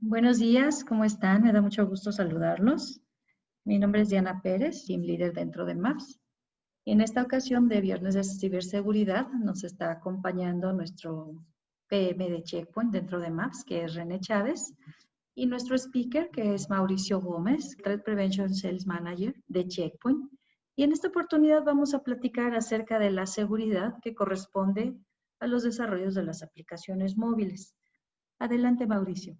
Buenos días, ¿cómo están? Me da mucho gusto saludarlos. Mi nombre es Diana Pérez, Team Leader dentro de MAPS. Y en esta ocasión de Viernes de Ciberseguridad nos está acompañando nuestro PM de Checkpoint dentro de MAPS, que es René Chávez, y nuestro speaker, que es Mauricio Gómez, Threat Prevention Sales Manager de Checkpoint. Y en esta oportunidad vamos a platicar acerca de la seguridad que corresponde a los desarrollos de las aplicaciones móviles. Adelante, Mauricio.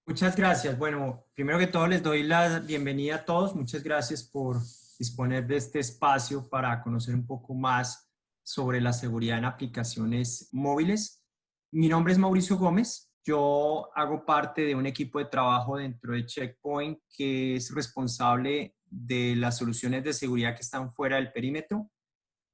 Muchas gracias. Bueno, primero que todo les doy la bienvenida a todos. Muchas gracias por disponer de este espacio para conocer un poco más sobre la seguridad en aplicaciones móviles. Mi nombre es Mauricio Gómez. Yo hago parte de un equipo de trabajo dentro de Checkpoint que es responsable de las soluciones de seguridad que están fuera del perímetro.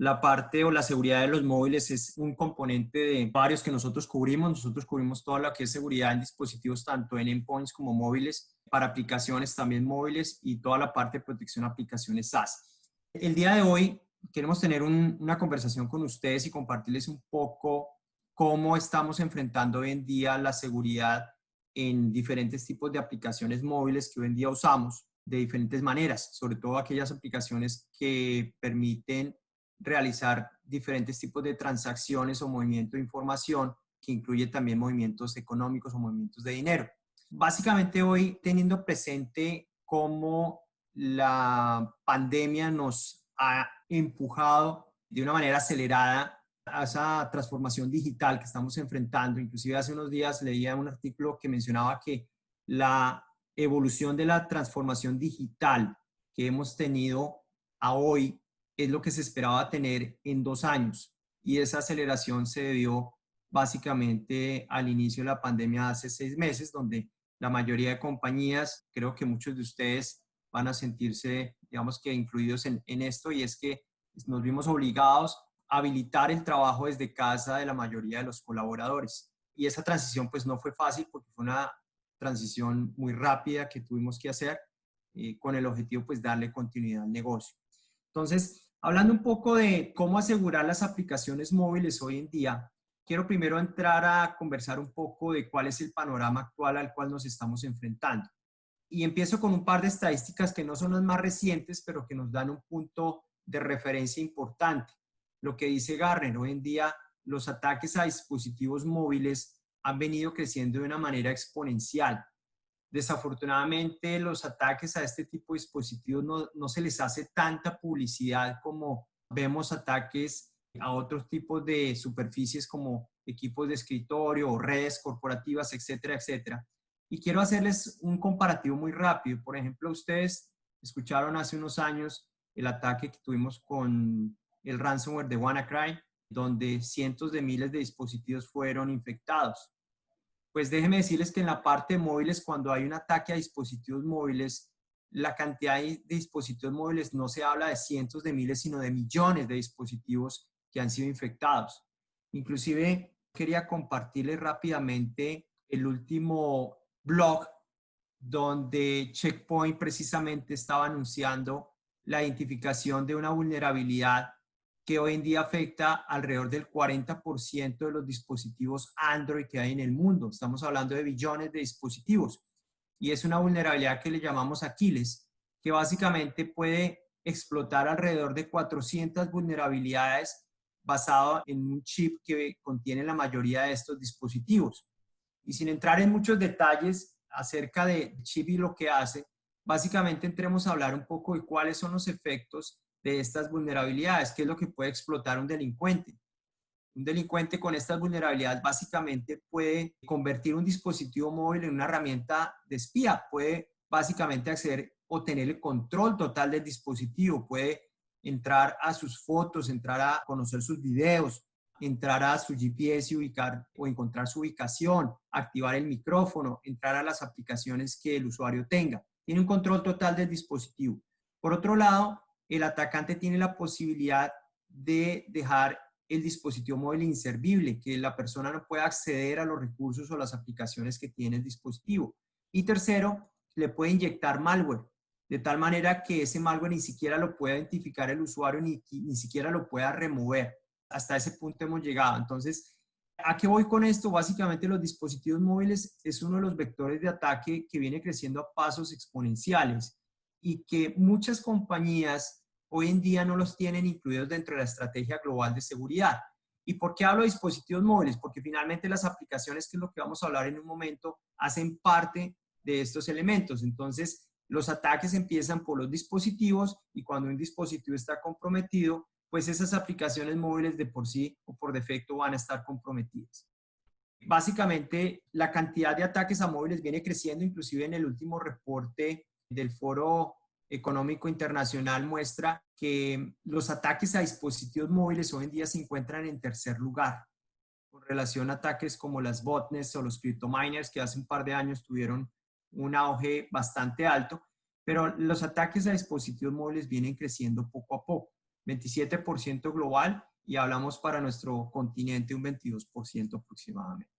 La parte o la seguridad de los móviles es un componente de varios que nosotros cubrimos. Nosotros cubrimos toda la que es seguridad en dispositivos, tanto en endpoints como móviles, para aplicaciones también móviles y toda la parte de protección a aplicaciones SaaS. El día de hoy queremos tener una conversación con ustedes y compartirles un poco cómo estamos enfrentando hoy en día la seguridad en diferentes tipos de aplicaciones móviles que hoy en día usamos de diferentes maneras, sobre todo aquellas aplicaciones que permiten realizar diferentes tipos de transacciones o movimiento de información, que incluye también movimientos económicos o movimientos de dinero. Básicamente hoy teniendo presente cómo la pandemia nos ha empujado de una manera acelerada a esa transformación digital que estamos enfrentando. Inclusive hace unos días leía un artículo que mencionaba que la evolución de la transformación digital que hemos tenido a hoy es lo que se esperaba tener en 2 años, y esa aceleración se debió básicamente al inicio de la pandemia hace 6 meses, donde la mayoría de compañías, creo que muchos de ustedes van a sentirse, digamos que incluidos en esto, y es que nos vimos obligados a habilitar el trabajo desde casa de la mayoría de los colaboradores. Y esa transición pues no fue fácil porque fue una transición muy rápida que tuvimos que hacer con el objetivo pues darle continuidad al negocio. Entonces, hablando un poco de cómo asegurar las aplicaciones móviles hoy en día, quiero primero entrar a conversar un poco de cuál es el panorama actual al cual nos estamos enfrentando. Y empiezo con un par de estadísticas que no son las más recientes, pero que nos dan un punto de referencia importante. Lo que dice Gartner, hoy en día los ataques a dispositivos móviles han venido creciendo de una manera exponencial. Desafortunadamente, los ataques a este tipo de dispositivos no se les hace tanta publicidad como vemos ataques a otros tipos de superficies como equipos de escritorio o redes corporativas, etcétera, etcétera. Y quiero hacerles un comparativo muy rápido. Por ejemplo, ustedes escucharon hace unos años el ataque que tuvimos con el ransomware de WannaCry, donde cientos de miles de dispositivos fueron infectados. Pues déjenme decirles que en la parte de móviles, cuando hay un ataque a dispositivos móviles, la cantidad de dispositivos móviles no se habla de cientos de miles, sino de millones de dispositivos que han sido infectados. Inclusive quería compartirles rápidamente el último blog donde Checkpoint precisamente estaba anunciando la identificación de una vulnerabilidad que hoy en día afecta alrededor del 40% de los dispositivos Android que hay en el mundo. Estamos hablando de billones de dispositivos. Y es una vulnerabilidad que le llamamos Aquiles, que básicamente puede explotar alrededor de 400 vulnerabilidades basado en un chip que contiene la mayoría de estos dispositivos. Y sin entrar en muchos detalles acerca del chip y lo que hace, básicamente entremos a hablar un poco de cuáles son los efectos de estas vulnerabilidades, qué es lo que puede explotar un delincuente. Un delincuente con estas vulnerabilidades básicamente puede convertir un dispositivo móvil en una herramienta de espía, puede básicamente acceder o tener el control total del dispositivo, puede entrar a sus fotos, entrar a conocer sus videos, entrar a su GPS y ubicar o encontrar su ubicación, activar el micrófono, entrar a las aplicaciones que el usuario tenga. Tiene un control total del dispositivo. Por otro lado, el atacante tiene la posibilidad de dejar el dispositivo móvil inservible, que la persona no pueda acceder a los recursos o las aplicaciones que tiene el dispositivo. Y tercero, le puede inyectar malware, de tal manera que ese malware ni siquiera lo pueda identificar el usuario ni siquiera lo pueda remover. Hasta ese punto hemos llegado. Entonces, ¿A qué voy con esto? Básicamente los dispositivos móviles es uno de los vectores de ataque que viene creciendo a pasos exponenciales y que muchas compañías hoy en día no los tienen incluidos dentro de la estrategia global de seguridad. ¿Y por qué hablo de dispositivos móviles? Porque finalmente las aplicaciones, que es lo que vamos a hablar en un momento, hacen parte de estos elementos. Entonces, los ataques empiezan por los dispositivos y cuando un dispositivo está comprometido, pues esas aplicaciones móviles de por sí o por defecto van a estar comprometidas. Básicamente, la cantidad de ataques a móviles viene creciendo, inclusive en el último reporte del Foro Económico Internacional muestra que los ataques a dispositivos móviles hoy en día se encuentran en tercer lugar, con relación a ataques como las botnets o los cryptominers, que hace un par de años tuvieron un auge bastante alto, pero los ataques a dispositivos móviles vienen creciendo poco a poco, 27% global, y hablamos para nuestro continente un 22% aproximadamente.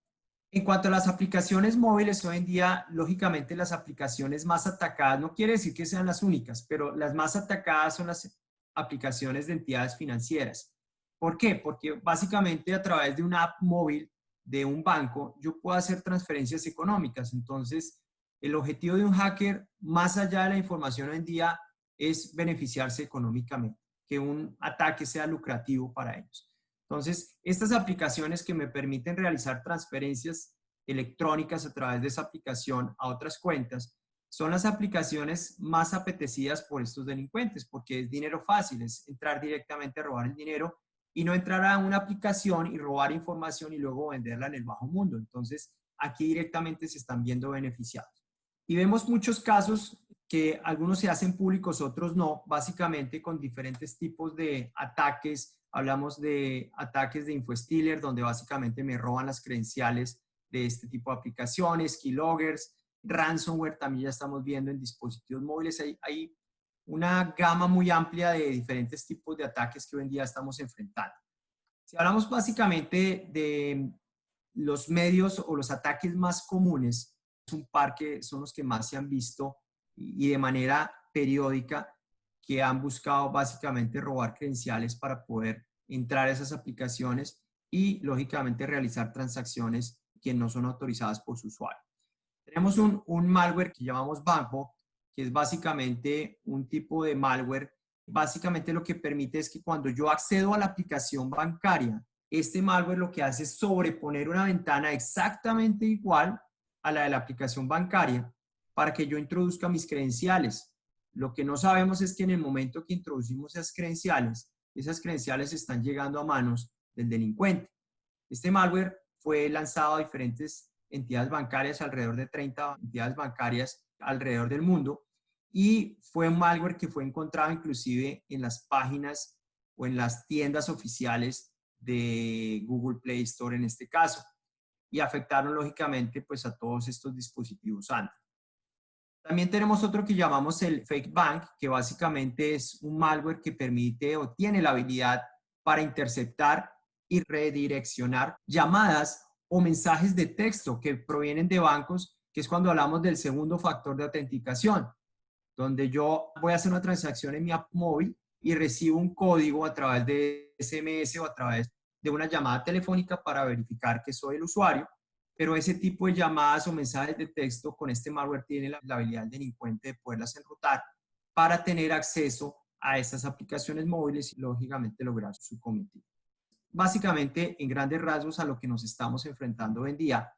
En cuanto a las aplicaciones móviles, hoy en día, lógicamente, las aplicaciones más atacadas, no quiere decir que sean las únicas, pero las más atacadas son las aplicaciones de entidades financieras. ¿Por qué? Porque básicamente a través de una app móvil de un banco, yo puedo hacer transferencias económicas. Entonces, el objetivo de un hacker, más allá de la información hoy en día, es beneficiarse económicamente, que un ataque sea lucrativo para ellos. Entonces, estas aplicaciones que me permiten realizar transferencias electrónicas a través de esa aplicación a otras cuentas, son las aplicaciones más apetecidas por estos delincuentes, porque es dinero fácil, es entrar directamente a robar el dinero y no entrar a una aplicación y robar información y luego venderla en el bajo mundo. Entonces, aquí directamente se están viendo beneficiados. Y vemos muchos casos que algunos se hacen públicos, otros no, básicamente con diferentes tipos de ataques. Hablamos de ataques de infostealer, donde básicamente me roban las credenciales de este tipo de aplicaciones, keyloggers, ransomware, también ya estamos viendo en dispositivos móviles. Hay una gama muy amplia de diferentes tipos de ataques que hoy en día estamos enfrentando. Si hablamos básicamente de los medios o los ataques más comunes, es un par que son los que más se han visto y de manera periódica, que han buscado básicamente robar credenciales para poder entrar a esas aplicaciones y lógicamente realizar transacciones que no son autorizadas por su usuario. Tenemos un malware que llamamos Bankbot, que es básicamente un tipo de malware. Básicamente lo que permite es que cuando yo accedo a la aplicación bancaria, este malware lo que hace es sobreponer una ventana exactamente igual a la de la aplicación bancaria para que yo introduzca mis credenciales. Lo que no sabemos es que en el momento que introducimos esas credenciales están llegando a manos del delincuente. Este malware fue lanzado a diferentes entidades bancarias, alrededor de 30 entidades bancarias alrededor del mundo, y fue un malware que fue encontrado inclusive en las páginas o en las tiendas oficiales de Google Play Store en este caso, y afectaron lógicamente pues a todos estos dispositivos Android. También tenemos otro que llamamos el Fake Bank, que básicamente es un malware que permite o tiene la habilidad para interceptar y redireccionar llamadas o mensajes de texto que provienen de bancos, que es cuando hablamos del segundo factor de autenticación, donde yo voy a hacer una transacción en mi app móvil y recibo un código a través de SMS o a través de una llamada telefónica para verificar que soy el usuario. Pero ese tipo de llamadas o mensajes de texto con este malware tiene la habilidad del delincuente de poderlas enrutar para tener acceso a estas aplicaciones móviles y lógicamente lograr su cometido. Básicamente, en grandes rasgos, a lo que nos estamos enfrentando hoy en día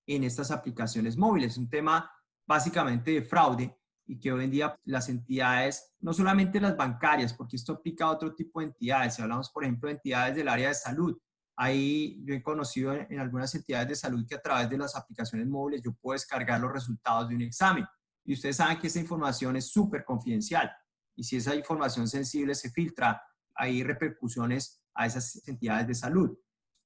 en estas aplicaciones móviles. Un tema básicamente de fraude y que hoy en día las entidades, no solamente las bancarias, porque esto aplica a otro tipo de entidades. Si hablamos, por ejemplo, de entidades del área de salud, ahí yo he conocido en algunas entidades de salud que a través de las aplicaciones móviles yo puedo descargar los resultados de un examen. Y ustedes saben que esa información es súper confidencial. Y si esa información sensible se filtra, hay repercusiones a esas entidades de salud.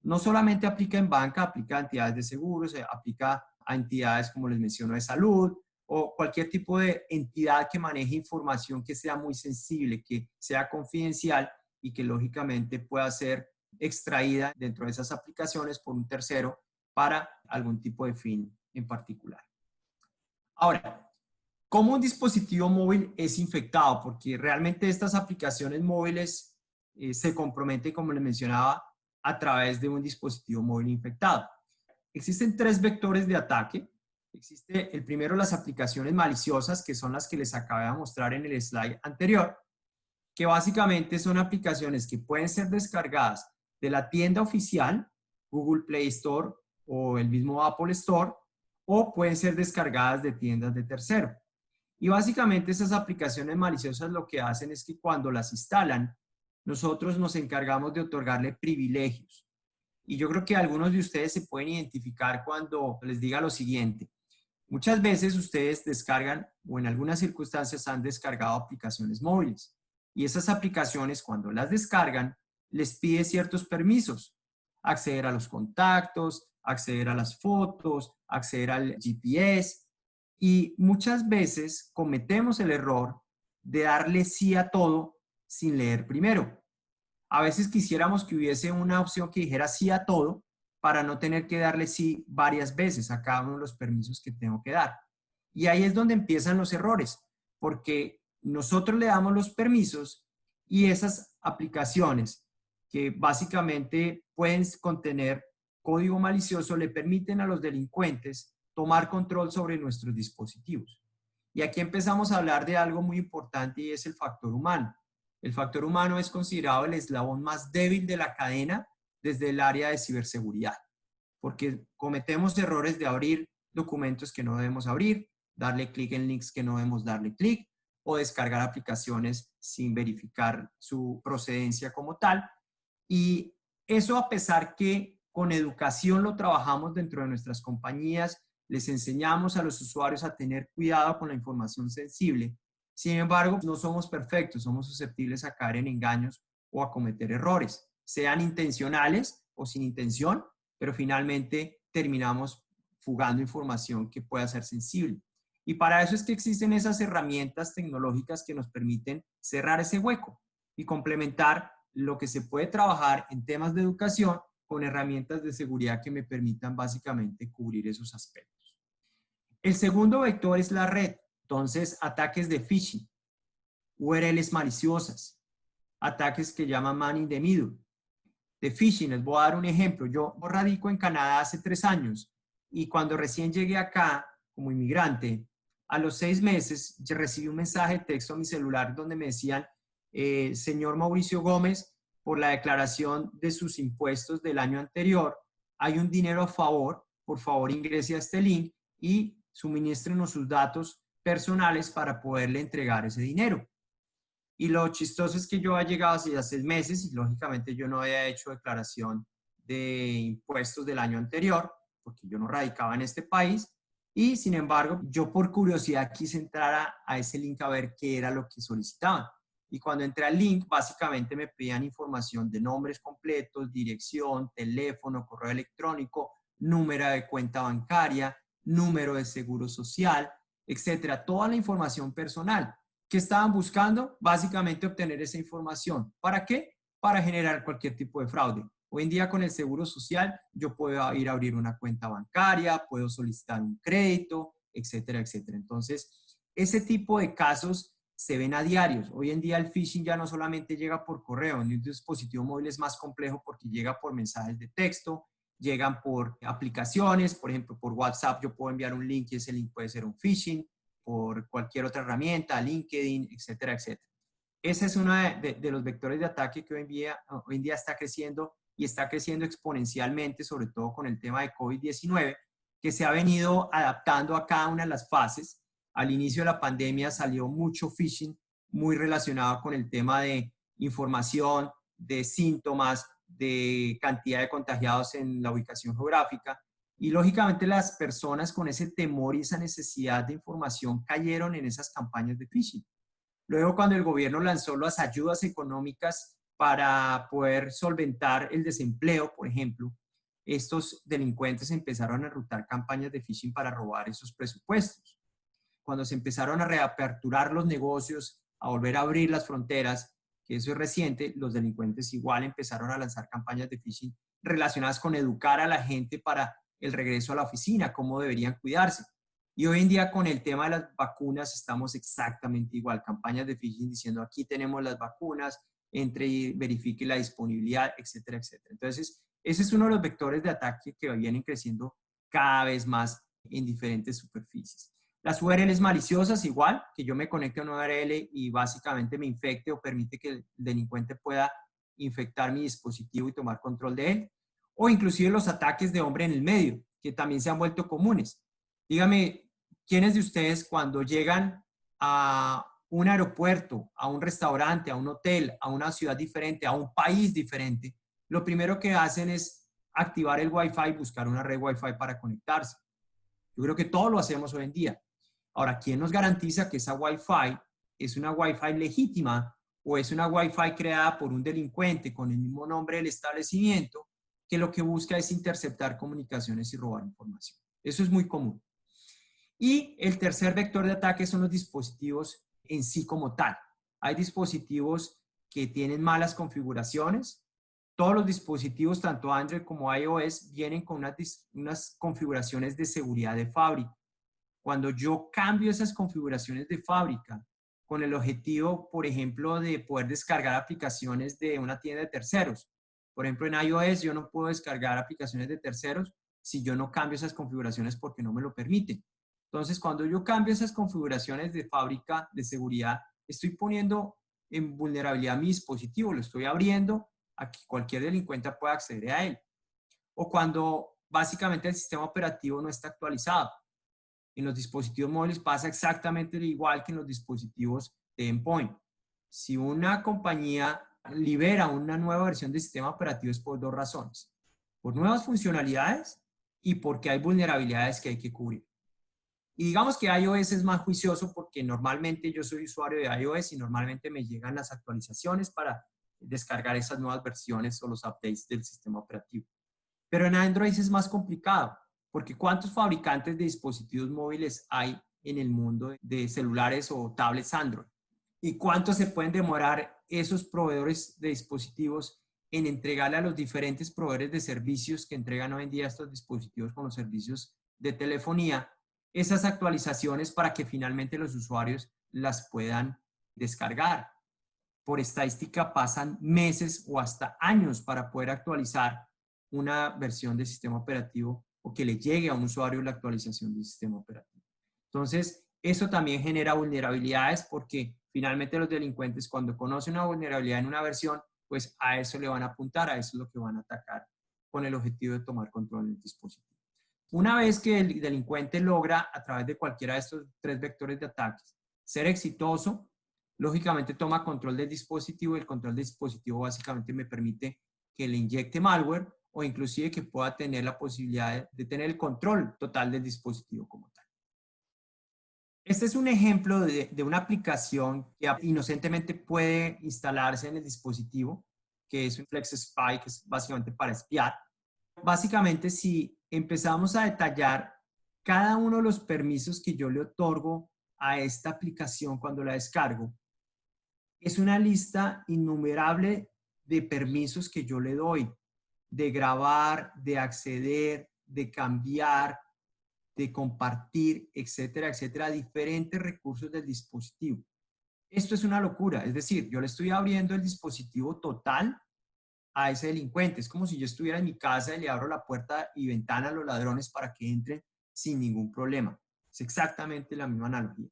No solamente aplica en banca, aplica a entidades de seguros, aplica a entidades, como les menciono, de salud o cualquier tipo de entidad que maneje información que sea muy sensible, que sea confidencial y que lógicamente pueda ser extraída dentro de esas aplicaciones por un tercero para algún tipo de fin en particular. Ahora, ¿cómo un dispositivo móvil es infectado? Porque realmente estas aplicaciones móviles se comprometen, como les mencionaba, a través de un dispositivo móvil infectado. Existen 3 vectores de ataque. Existe el primero, las aplicaciones maliciosas, que son las que les acabé de mostrar en el slide anterior, que básicamente son aplicaciones que pueden ser descargadas de la tienda oficial, Google Play Store o el mismo Apple Store, o pueden ser descargadas de tiendas de tercero. Y básicamente esas aplicaciones maliciosas lo que hacen es que cuando las instalan, nosotros nos encargamos de otorgarle privilegios. Y yo creo que algunos de ustedes se pueden identificar cuando les diga lo siguiente. Muchas veces ustedes descargan o en algunas circunstancias han descargado aplicaciones móviles. Y esas aplicaciones, cuando las descargan, les pide ciertos permisos. Acceder a los contactos, acceder a las fotos, acceder al GPS. Y muchas veces cometemos el error de darle sí a todo sin leer primero. A veces quisiéramos que hubiese una opción que dijera sí a todo para no tener que darle sí varias veces a cada uno de los permisos que tengo que dar. Y ahí es donde empiezan los errores, porque nosotros le damos los permisos y esas aplicaciones que básicamente pueden contener código malicioso le permiten a los delincuentes tomar control sobre nuestros dispositivos. Y aquí empezamos a hablar de algo muy importante y es el factor humano. El factor humano es considerado el eslabón más débil de la cadena desde el área de ciberseguridad, porque cometemos errores de abrir documentos que no debemos abrir, darle clic en links que no debemos darle clic, o descargar aplicaciones sin verificar su procedencia como tal. Y eso, a pesar que con educación lo trabajamos dentro de nuestras compañías, les enseñamos a los usuarios a tener cuidado con la información sensible. Sin embargo, no somos perfectos, somos susceptibles a caer en engaños o a cometer errores, sean intencionales o sin intención, pero finalmente terminamos fugando información que pueda ser sensible. Y para eso es que existen esas herramientas tecnológicas que nos permiten cerrar ese hueco y complementar lo que se puede trabajar en temas de educación con herramientas de seguridad que me permitan básicamente cubrir esos aspectos. El segundo vector es la red. Entonces, ataques de phishing, URLs maliciosas, ataques que llaman man in the middle. De phishing, les voy a dar un ejemplo. Yo radico en Canadá hace 3 años y cuando recién llegué acá como inmigrante, a los 6 meses yo recibí un mensaje de texto a mi celular donde me decían, señor Mauricio Gómez, por la declaración de sus impuestos del año anterior, hay un dinero a favor, por favor ingrese a este link y suministrenos sus datos personales para poderle entregar ese dinero. Y lo chistoso es que yo había llegado hace ya 6 meses y lógicamente yo no había hecho declaración de impuestos del año anterior, porque yo no radicaba en este país. Y sin embargo, yo por curiosidad quise entrar a ese link a ver qué era lo que solicitaban. Y cuando entré al link, básicamente me pedían información de nombres completos, dirección, teléfono, correo electrónico, número de cuenta bancaria, número de seguro social, etcétera. Toda la información personal. ¿Qué estaban buscando? Básicamente obtener esa información. ¿Para qué? Para generar cualquier tipo de fraude. Hoy en día con el seguro social yo puedo ir a abrir una cuenta bancaria, puedo solicitar un crédito, etcétera, etcétera. Entonces, ese tipo de casos se ven a diarios. Hoy en día el phishing ya no solamente llega por correo, en un dispositivo móvil es más complejo porque llega por mensajes de texto, llegan por aplicaciones, por ejemplo, por WhatsApp yo puedo enviar un link y ese link puede ser un phishing, por cualquier otra herramienta, LinkedIn, etcétera, etcétera. Ese es uno de los vectores de ataque que hoy en día está creciendo y está creciendo exponencialmente, sobre todo con el tema de COVID-19, que se ha venido adaptando a cada una de las fases. Al inicio de la pandemia salió mucho phishing muy relacionado con el tema de información, de síntomas, de cantidad de contagiados en la ubicación geográfica. Y lógicamente las personas con ese temor y esa necesidad de información cayeron en esas campañas de phishing. Luego, cuando el gobierno lanzó las ayudas económicas para poder solventar el desempleo, por ejemplo, estos delincuentes empezaron a enrutar campañas de phishing para robar esos presupuestos. Cuando se empezaron a reaperturar los negocios, a volver a abrir las fronteras, que eso es reciente, los delincuentes igual empezaron a lanzar campañas de phishing relacionadas con educar a la gente para el regreso a la oficina, cómo deberían cuidarse. Y hoy en día con el tema de las vacunas estamos exactamente igual, campañas de phishing diciendo aquí tenemos las vacunas, entre y verifique la disponibilidad, etcétera, etcétera. Entonces, ese es uno de los vectores de ataque que vienen creciendo cada vez más en diferentes superficies. Las URLs maliciosas, igual, que yo me conecte a una URL y básicamente me infecte o permite que el delincuente pueda infectar mi dispositivo y tomar control de él. O inclusive los ataques de hombre en el medio, que también se han vuelto comunes. Dígame, ¿quiénes de ustedes cuando llegan a un aeropuerto, a un restaurante, a un hotel, a una ciudad diferente, a un país diferente, lo primero que hacen es activar el Wi-Fi y buscar una red Wi-Fi para conectarse? Yo creo que todos lo hacemos hoy en día. Ahora, ¿quién nos garantiza que esa Wi-Fi es una Wi-Fi legítima o es una Wi-Fi creada por un delincuente con el mismo nombre del establecimiento que lo que busca es interceptar comunicaciones y robar información? Eso es muy común. Y el tercer vector de ataque son los dispositivos en sí como tal. Hay dispositivos que tienen malas configuraciones. Todos los dispositivos, tanto Android como iOS, vienen con unas configuraciones de seguridad de fábrica. Cuando yo cambio esas configuraciones de fábrica con el objetivo, por ejemplo, de poder descargar aplicaciones de una tienda de terceros. Por ejemplo, en iOS yo no puedo descargar aplicaciones de terceros si yo no cambio esas configuraciones porque no me lo permiten. Entonces, cuando yo cambio esas configuraciones de fábrica de seguridad, estoy poniendo en vulnerabilidad mi dispositivo, lo estoy abriendo a que cualquier delincuente pueda acceder a él. O cuando básicamente el sistema operativo no está actualizado. En los dispositivos móviles pasa exactamente igual que en los dispositivos de endpoint. Si una compañía libera una nueva versión del sistema operativo es por dos razones: por nuevas funcionalidades y porque hay vulnerabilidades que hay que cubrir. Y digamos que iOS es más juicioso porque normalmente yo soy usuario de iOS y normalmente me llegan las actualizaciones para descargar esas nuevas versiones o los updates del sistema operativo. Pero en Android es más complicado, porque ¿cuántos fabricantes de dispositivos móviles hay en el mundo de celulares o tablets Android? ¿Y cuánto se pueden demorar esos proveedores de dispositivos en entregarle a los diferentes proveedores de servicios que entregan hoy en día estos dispositivos con los servicios de telefonía, esas actualizaciones para que finalmente los usuarios las puedan descargar? Por estadística pasan meses o hasta años para poder actualizar una versión del sistema operativo o que le llegue a un usuario la actualización del sistema operativo. Entonces, eso también genera vulnerabilidades porque finalmente los delincuentes, cuando conocen una vulnerabilidad en una versión, pues a eso le van a apuntar, a eso es lo que van a atacar con el objetivo de tomar control del dispositivo. Una vez que el delincuente logra, a través de cualquiera de estos tres vectores de ataques, ser exitoso, lógicamente toma control del dispositivo y el control del dispositivo básicamente me permite que le inyecte malware o inclusive que pueda tener la posibilidad de tener el control total del dispositivo como tal. Este es un ejemplo de una aplicación que inocentemente puede instalarse en el dispositivo, que es un Flex Spy, que es básicamente para espiar. Básicamente, si empezamos a detallar cada uno de los permisos que yo le otorgo a esta aplicación cuando la descargo, es una lista innumerable de permisos que yo le doy, de grabar, de acceder, de cambiar, de compartir, etcétera, etcétera, diferentes recursos del dispositivo. Esto es una locura, es decir, yo le estoy abriendo el dispositivo total a ese delincuente. Es como si yo estuviera en mi casa y le abro la puerta y ventana a los ladrones para que entren sin ningún problema. Es exactamente la misma analogía.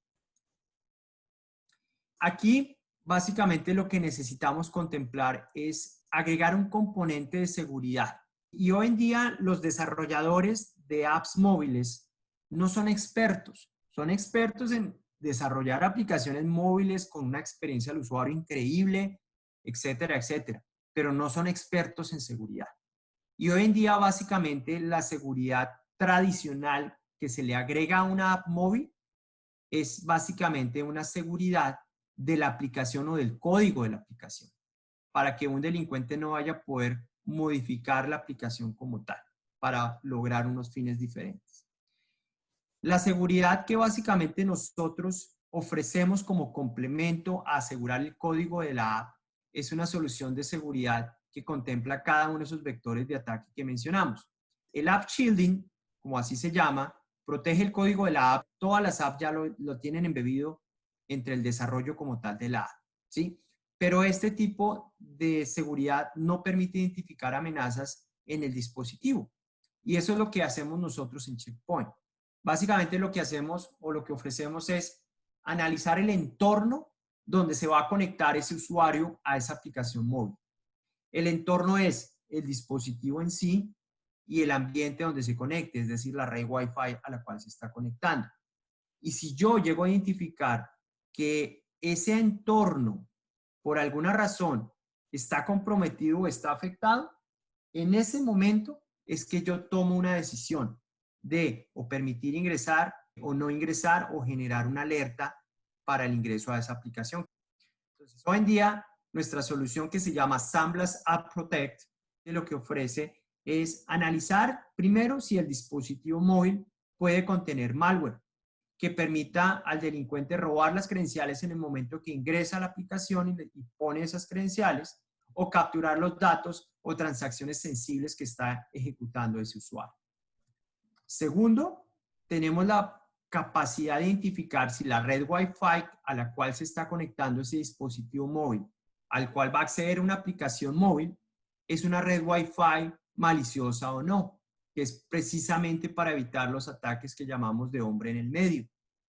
Aquí, básicamente, lo que necesitamos contemplar es agregar un componente de seguridad. Y hoy en día los desarrolladores de apps móviles no son expertos en desarrollar aplicaciones móviles con una experiencia del usuario increíble, etcétera, etcétera, pero no son expertos en seguridad. Y hoy en día, básicamente, la seguridad tradicional que se le agrega a una app móvil es básicamente una seguridad de la aplicación o del código de la aplicación, para que un delincuente no vaya a poder modificar la aplicación como tal, para lograr unos fines diferentes. La seguridad que básicamente nosotros ofrecemos como complemento a asegurar el código de la app es una solución de seguridad que contempla cada uno de esos vectores de ataque que mencionamos. El App Shielding, como así se llama, protege el código de la app. Todas las apps ya lo tienen embebido entre el desarrollo como tal de la app, ¿sí? pero este tipo de seguridad no permite identificar amenazas en el dispositivo. Y eso es lo que hacemos nosotros en Checkpoint. Básicamente lo que hacemos o lo que ofrecemos es analizar el entorno donde se va a conectar ese usuario a esa aplicación móvil. El entorno es el dispositivo en sí y el ambiente donde se conecte, es decir, la red Wi-Fi a la cual se está conectando. Y si yo llego a identificar que ese entorno, por alguna razón, está comprometido o está afectado, en ese momento es que yo tomo una decisión de o permitir ingresar o no ingresar o generar una alerta para el ingreso a esa aplicación. Entonces, hoy en día, nuestra solución que se llama SandBlast App Protect, lo que ofrece es analizar primero si el dispositivo móvil puede contener malware que permita al delincuente robar las credenciales en el momento que ingresa a la aplicación y pone esas credenciales, o capturar los datos o transacciones sensibles que está ejecutando ese usuario. Segundo, tenemos la capacidad de identificar si la red Wi-Fi a la cual se está conectando ese dispositivo móvil, al cual va a acceder una aplicación móvil, es una red Wi-Fi maliciosa o no, que es precisamente para evitar los ataques que llamamos de hombre en el medio.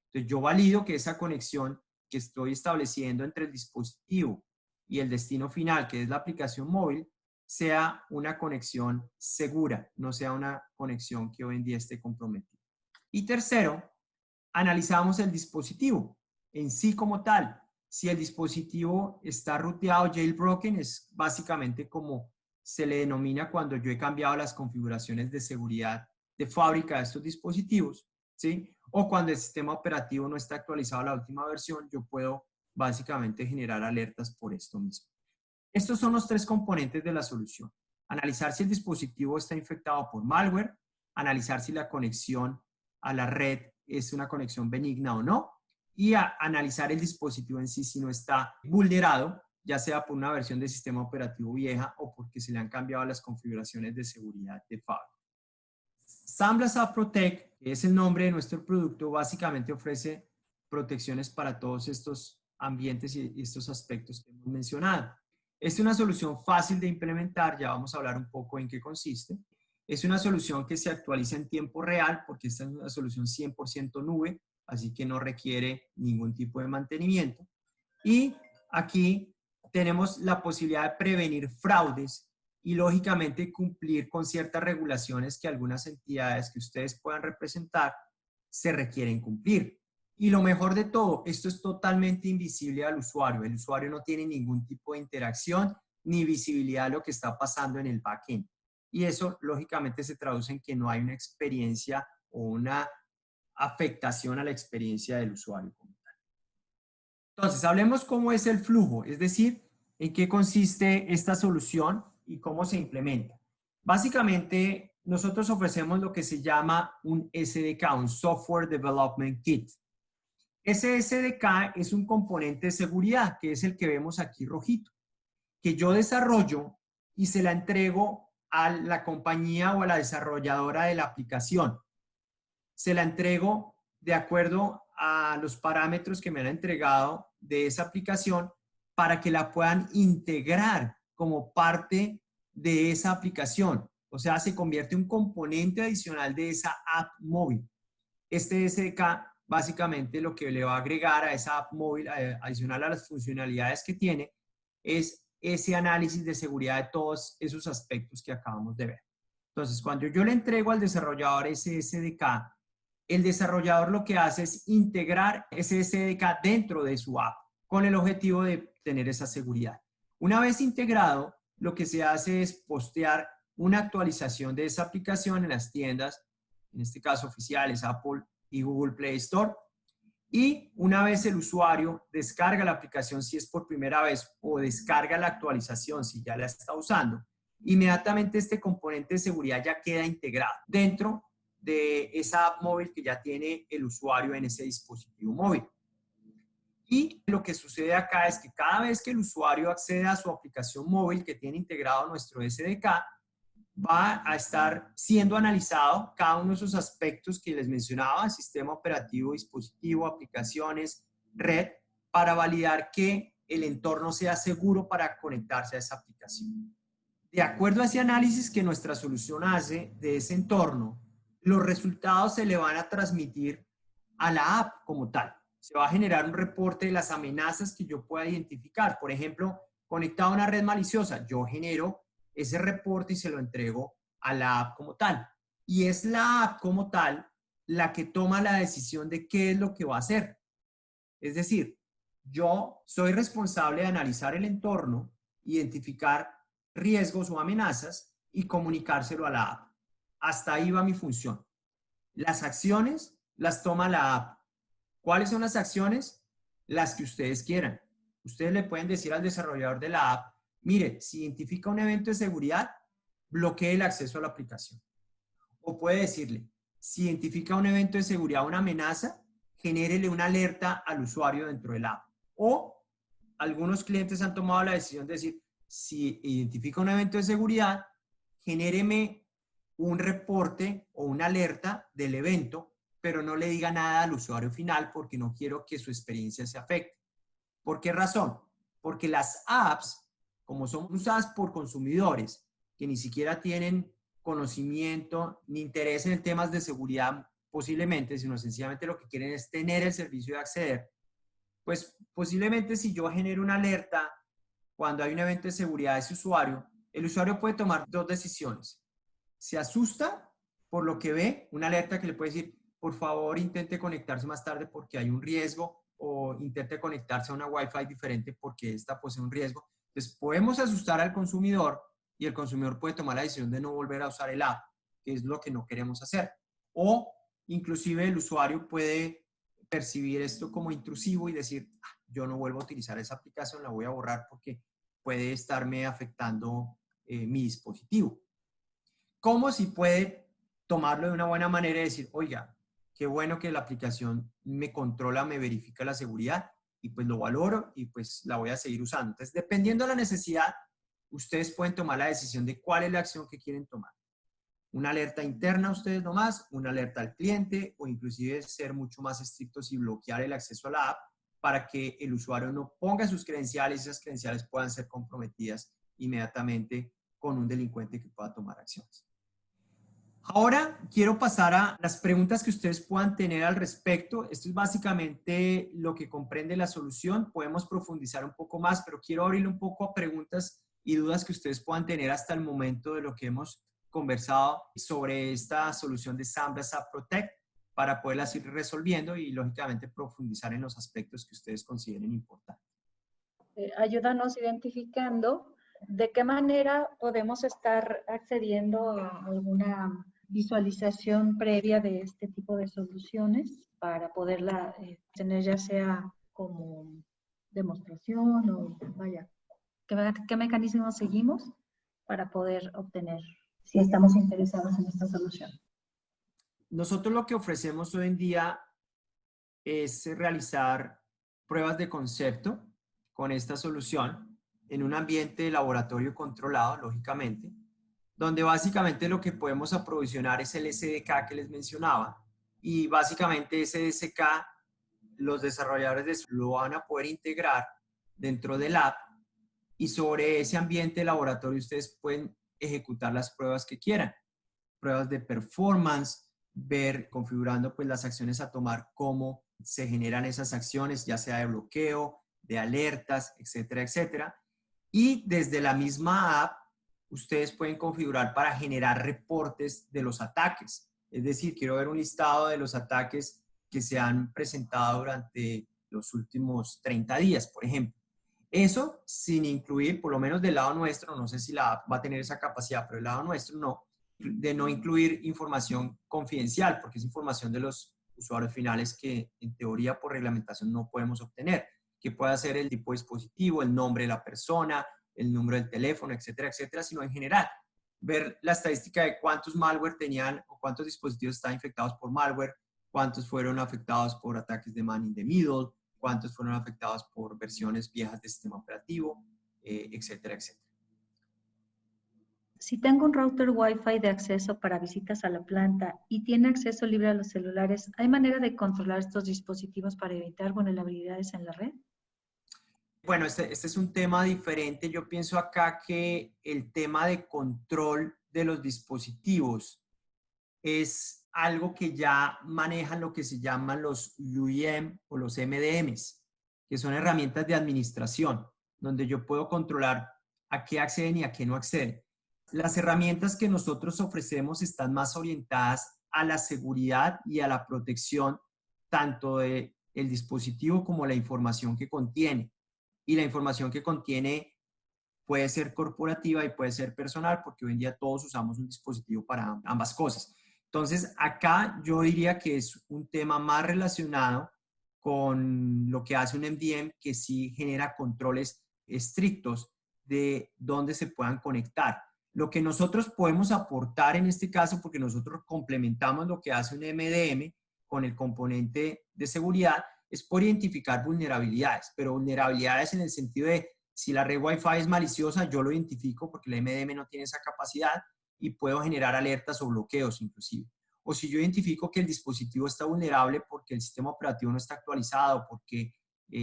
Entonces, yo valido que esa conexión que estoy estableciendo entre el dispositivo y el destino final, que es la aplicación móvil, sea una conexión segura, no sea una conexión que hoy en día esté comprometida. Y tercero, analizamos el dispositivo en sí como tal. Si el dispositivo está ruteado, jailbroken, es básicamente como se le denomina cuando yo he cambiado las configuraciones de seguridad de fábrica de estos dispositivos, ¿sí? O cuando el sistema operativo no está actualizado a la última versión, yo puedo básicamente generar alertas por esto mismo. Estos son los tres componentes de la solución. Analizar si el dispositivo está infectado por malware, analizar si la conexión a la red es una conexión benigna o no, y analizar el dispositivo en sí si no está vulnerado, ya sea por una versión del sistema operativo vieja o porque se le han cambiado las configuraciones de seguridad de fábrica. SandBlast App Protect, que es el nombre de nuestro producto, básicamente ofrece protecciones para todos estos ambientes y estos aspectos que hemos mencionado. Es una solución fácil de implementar, ya vamos a hablar un poco en qué consiste. Es una solución que se actualiza en tiempo real porque esta es una solución 100% nube, así que no requiere ningún tipo de mantenimiento. Y aquí tenemos la posibilidad de prevenir fraudes y lógicamente cumplir con ciertas regulaciones que algunas entidades que ustedes puedan representar se requieren cumplir. Y lo mejor de todo, esto es totalmente invisible al usuario. El usuario no tiene ningún tipo de interacción ni visibilidad de lo que está pasando en el backend. Y eso, lógicamente, se traduce en que no hay una experiencia o una afectación a la experiencia del usuario. Entonces, hablemos cómo es el flujo, es decir, en qué consiste esta solución y cómo se implementa. Básicamente, nosotros ofrecemos lo que se llama un SDK, un Software Development Kit. Ese SDK es un componente de seguridad, que es el que vemos aquí rojito, que yo desarrollo y se la entrego a la compañía o a la desarrolladora de la aplicación. Se la entrego de acuerdo a los parámetros que me han entregado de esa aplicación para que la puedan integrar como parte de esa aplicación. O sea, se convierte en un componente adicional de esa app móvil. Este SDK básicamente lo que le va a agregar a esa app móvil, adicional a las funcionalidades que tiene, es ese análisis de seguridad de todos esos aspectos que acabamos de ver. Entonces, cuando yo le entrego al desarrollador ese SDK, el desarrollador lo que hace es integrar ese SDK dentro de su app con el objetivo de tener esa seguridad. Una vez integrado, lo que se hace es postear una actualización de esa aplicación en las tiendas, en este caso oficiales, Apple y Google Play Store. Y una vez el usuario descarga la aplicación si es por primera vez o descarga la actualización si ya la está usando, inmediatamente este componente de seguridad ya queda integrado dentro de esa app móvil que ya tiene el usuario en ese dispositivo móvil. Y lo que sucede acá es que cada vez que el usuario accede a su aplicación móvil que tiene integrado nuestro SDK, va a estar siendo analizado cada uno de esos aspectos que les mencionaba, sistema operativo, dispositivo, aplicaciones, red, para validar que el entorno sea seguro para conectarse a esa aplicación. De acuerdo a ese análisis que nuestra solución hace de ese entorno, los resultados se le van a transmitir a la app como tal. Se va a generar un reporte de las amenazas que yo pueda identificar. Por ejemplo, conectado a una red maliciosa, yo genero ese reporte y se lo entrego a la app como tal. Y es la app como tal la que toma la decisión de qué es lo que va a hacer. Es decir, yo soy responsable de analizar el entorno, identificar riesgos o amenazas y comunicárselo a la app. Hasta ahí va mi función. Las acciones las toma la app. ¿Cuáles son las acciones? Las que ustedes quieran. Ustedes le pueden decir al desarrollador de la app, mire, si identifica un evento de seguridad, bloquee el acceso a la aplicación. O puede decirle, si identifica un evento de seguridad o una amenaza, genérele una alerta al usuario dentro del app. O algunos clientes han tomado la decisión de decir, si identifica un evento de seguridad, genéreme un reporte o una alerta del evento, pero no le diga nada al usuario final porque no quiero que su experiencia se afecte. ¿Por qué razón? Porque las apps, como son usadas por consumidores que ni siquiera tienen conocimiento ni interés en temas de seguridad posiblemente, sino sencillamente lo que quieren es tener el servicio de acceder, pues posiblemente si yo genero una alerta cuando hay un evento de seguridad de ese usuario, el usuario puede tomar dos decisiones. Se asusta por lo que ve, una alerta que le puede decir, por favor intente conectarse más tarde porque hay un riesgo, o intente conectarse a una Wi-Fi diferente porque esta posee un riesgo. Entonces podemos asustar al consumidor y el consumidor puede tomar la decisión de no volver a usar el app, que es lo que no queremos hacer. O inclusive el usuario puede percibir esto como intrusivo y decir, yo no vuelvo a utilizar esa aplicación, la voy a borrar porque puede estarme afectando mi dispositivo. ¿Cómo si puede tomarlo de una buena manera y decir, oiga, qué bueno que la aplicación me controla, me verifica la seguridad y pues lo valoro y pues la voy a seguir usando? Entonces, dependiendo de la necesidad, ustedes pueden tomar la decisión de cuál es la acción que quieren tomar. Una alerta interna a ustedes nomás, una alerta al cliente o inclusive ser mucho más estrictos y bloquear el acceso a la app para que el usuario no ponga sus credenciales y esas credenciales puedan ser comprometidas inmediatamente con un delincuente que pueda tomar acciones. Ahora quiero pasar a las preguntas que ustedes puedan tener al respecto. Esto es básicamente lo que comprende la solución. Podemos profundizar un poco más, pero quiero abrirle un poco a preguntas y dudas que ustedes puedan tener hasta el momento de lo que hemos conversado sobre esta solución de SAMDAS App Protect para poderlas ir resolviendo y, lógicamente, profundizar en los aspectos que ustedes consideren importantes. Ayúdanos identificando de qué manera podemos estar accediendo a alguna visualización previa de este tipo de soluciones para poderla tener ya sea como demostración o vaya, ¿qué mecanismos seguimos para poder obtener si estamos interesados en esta solución? Nosotros lo que ofrecemos hoy en día es realizar pruebas de concepto con esta solución en un ambiente de laboratorio controlado, lógicamente, donde básicamente lo que podemos aprovisionar es el SDK que les mencionaba, y básicamente ese SDK los desarrolladores lo van a poder integrar dentro del app y sobre ese ambiente de laboratorio ustedes pueden ejecutar las pruebas que quieran, pruebas de performance, ver configurando pues las acciones a tomar, cómo se generan esas acciones, ya sea de bloqueo, de alertas, etcétera, etcétera. Y desde la misma app ustedes pueden configurar para generar reportes de los ataques. Es decir, quiero ver un listado de los ataques que se han presentado durante los últimos 30 días, por ejemplo. Eso sin incluir, por lo menos del lado nuestro, no sé si la app va a tener esa capacidad, pero del lado nuestro no, de no incluir información confidencial, porque es información de los usuarios finales que en teoría por reglamentación no podemos obtener, que pueda ser el tipo de dispositivo, el nombre de la persona, el número del teléfono, etcétera, etcétera, sino en general ver la estadística de cuántos malware tenían o cuántos dispositivos estaban infectados por malware, cuántos fueron afectados por ataques de man in the middle, cuántos fueron afectados por versiones viejas de sistema operativo, etcétera, etcétera. Si tengo un router Wi-Fi de acceso para visitas a la planta y tiene acceso libre a los celulares, ¿hay manera de controlar estos dispositivos para evitar vulnerabilidades en la red? Bueno, este es un tema diferente. Yo pienso acá que el tema de control de los dispositivos es algo que ya manejan lo que se llaman los UEM o los MDMs, que son herramientas de administración, donde yo puedo controlar a qué acceden y a qué no acceden. Las herramientas que nosotros ofrecemos están más orientadas a la seguridad y a la protección tanto del dispositivo como la información que contiene. Y la información que contiene puede ser corporativa y puede ser personal, porque hoy en día todos usamos un dispositivo para ambas cosas. Entonces, acá yo diría que es un tema más relacionado con lo que hace un MDM, que sí genera controles estrictos de dónde se puedan conectar. Lo que nosotros podemos aportar en este caso, porque nosotros complementamos lo que hace un MDM con el componente de seguridad, es por identificar vulnerabilidades, pero vulnerabilidades en el sentido de si la red Wi-Fi es maliciosa, yo lo identifico porque el MDM no tiene esa capacidad y puedo generar alertas o bloqueos inclusive. O si yo identifico que el dispositivo está vulnerable porque el sistema operativo no está actualizado, porque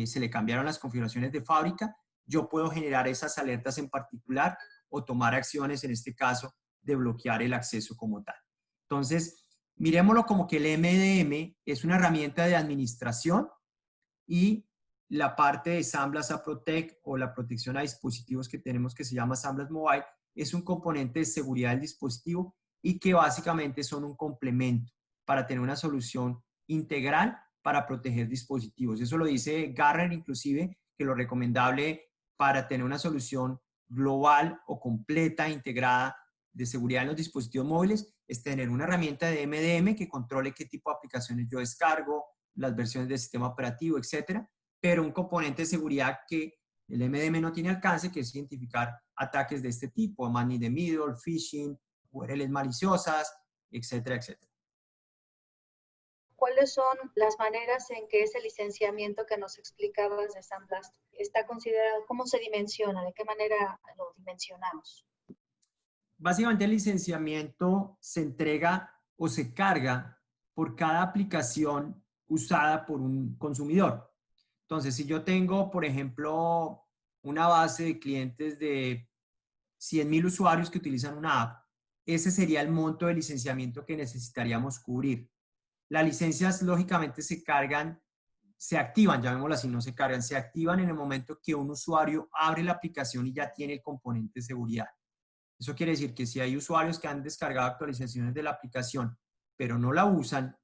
se le cambiaron las configuraciones de fábrica, yo puedo generar esas alertas en particular o tomar acciones, en este caso, de bloquear el acceso como tal. Entonces, miremoslo como que el MDM es una herramienta de administración y la parte de SAN Blast Protect o la protección a dispositivos que tenemos que se llama SAN Blast Mobile es un componente de seguridad del dispositivo y que básicamente son un complemento para tener una solución integral para proteger dispositivos. Eso lo dice Gartner inclusive, que lo recomendable para tener una solución global o completa, integrada de seguridad en los dispositivos móviles es tener una herramienta de MDM que controle qué tipo de aplicaciones yo descargo, las versiones del sistema operativo, etcétera, pero un componente de seguridad que el MDM no tiene alcance, que es identificar ataques de este tipo, man in the middle, phishing, URLs maliciosas, etcétera, etcétera. ¿Cuáles son las maneras en que ese licenciamiento que nos explicabas de SAN Blast está considerado? ¿Cómo se dimensiona? ¿De qué manera lo dimensionamos? Básicamente el licenciamiento se entrega o se carga por cada aplicación usada por un consumidor. Entonces, si yo tengo, por ejemplo, una base de clientes de 100,000 usuarios que utilizan una app, ese sería el monto de licenciamiento que necesitaríamos cubrir. Las licencias, lógicamente, se cargan, se activan, llamémoslo así, no se cargan, se activan en el momento que un usuario abre la aplicación y ya tiene el componente de seguridad. Eso quiere decir que si hay usuarios que han descargado actualizaciones de la aplicación, pero no la usan,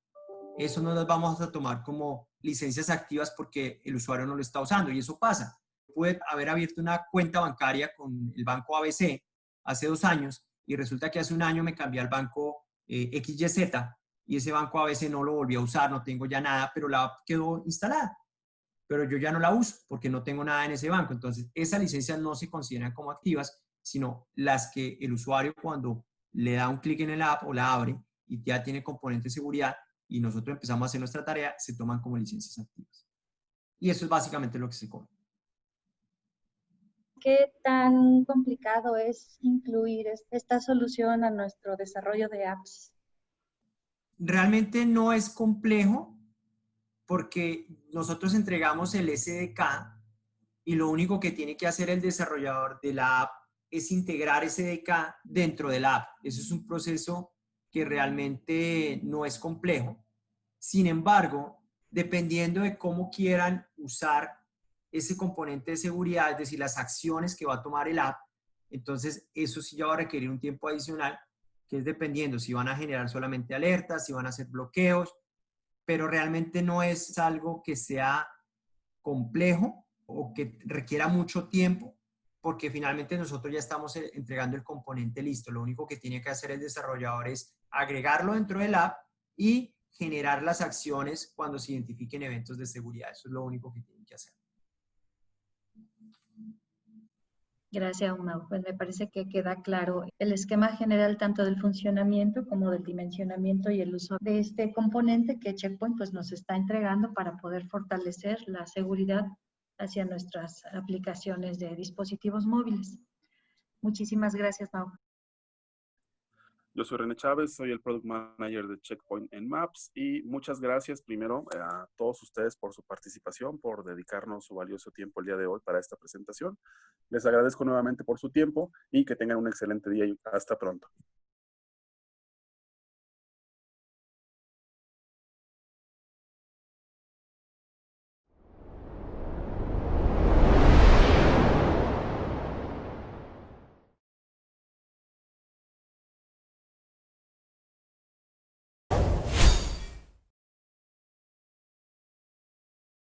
eso no las vamos a tomar como licencias activas porque el usuario no lo está usando. Y eso pasa. Puede haber abierto una cuenta bancaria con el banco ABC hace 2 años y resulta que hace 1 año me cambié al banco XYZ y ese banco ABC no lo volví a usar, no tengo ya nada, pero la app quedó instalada. Pero yo ya no la uso porque no tengo nada en ese banco. Entonces, esas licencias no se consideran como activas, sino las que el usuario cuando le da un clic en el app o la abre y ya tiene componente de seguridad y nosotros empezamos a hacer nuestra tarea, se toman como licencias activas. Y eso es básicamente lo que se cobra. ¿Qué tan complicado es incluir esta solución a nuestro desarrollo de apps? Realmente no es complejo porque nosotros entregamos el SDK y lo único que tiene que hacer el desarrollador de la app es integrar SDK dentro de la app. Eso es un proceso que realmente no es complejo. Sin embargo, dependiendo de cómo quieran usar ese componente de seguridad, es decir, las acciones que va a tomar el app, entonces eso sí ya va a requerir un tiempo adicional, que es dependiendo si van a generar solamente alertas, si van a hacer bloqueos, pero realmente no es algo que sea complejo o que requiera mucho tiempo, porque finalmente nosotros ya estamos entregando el componente listo. Lo único que tiene que hacer el desarrollador es agregarlo dentro del app y generar las acciones cuando se identifiquen eventos de seguridad. Eso es lo único que tienen que hacer. Gracias, Uma. Pues me parece que queda claro el esquema general tanto del funcionamiento como del dimensionamiento y el uso de este componente que Checkpoint pues, nos está entregando para poder fortalecer la seguridad hacia nuestras aplicaciones de dispositivos móviles. Muchísimas gracias, Mau. Yo soy René Chávez, soy el Product Manager de Checkpoint en Maps y muchas gracias primero a todos ustedes por su participación, por dedicarnos su valioso tiempo el día de hoy para esta presentación. Les agradezco nuevamente por su tiempo y que tengan un excelente día y hasta pronto.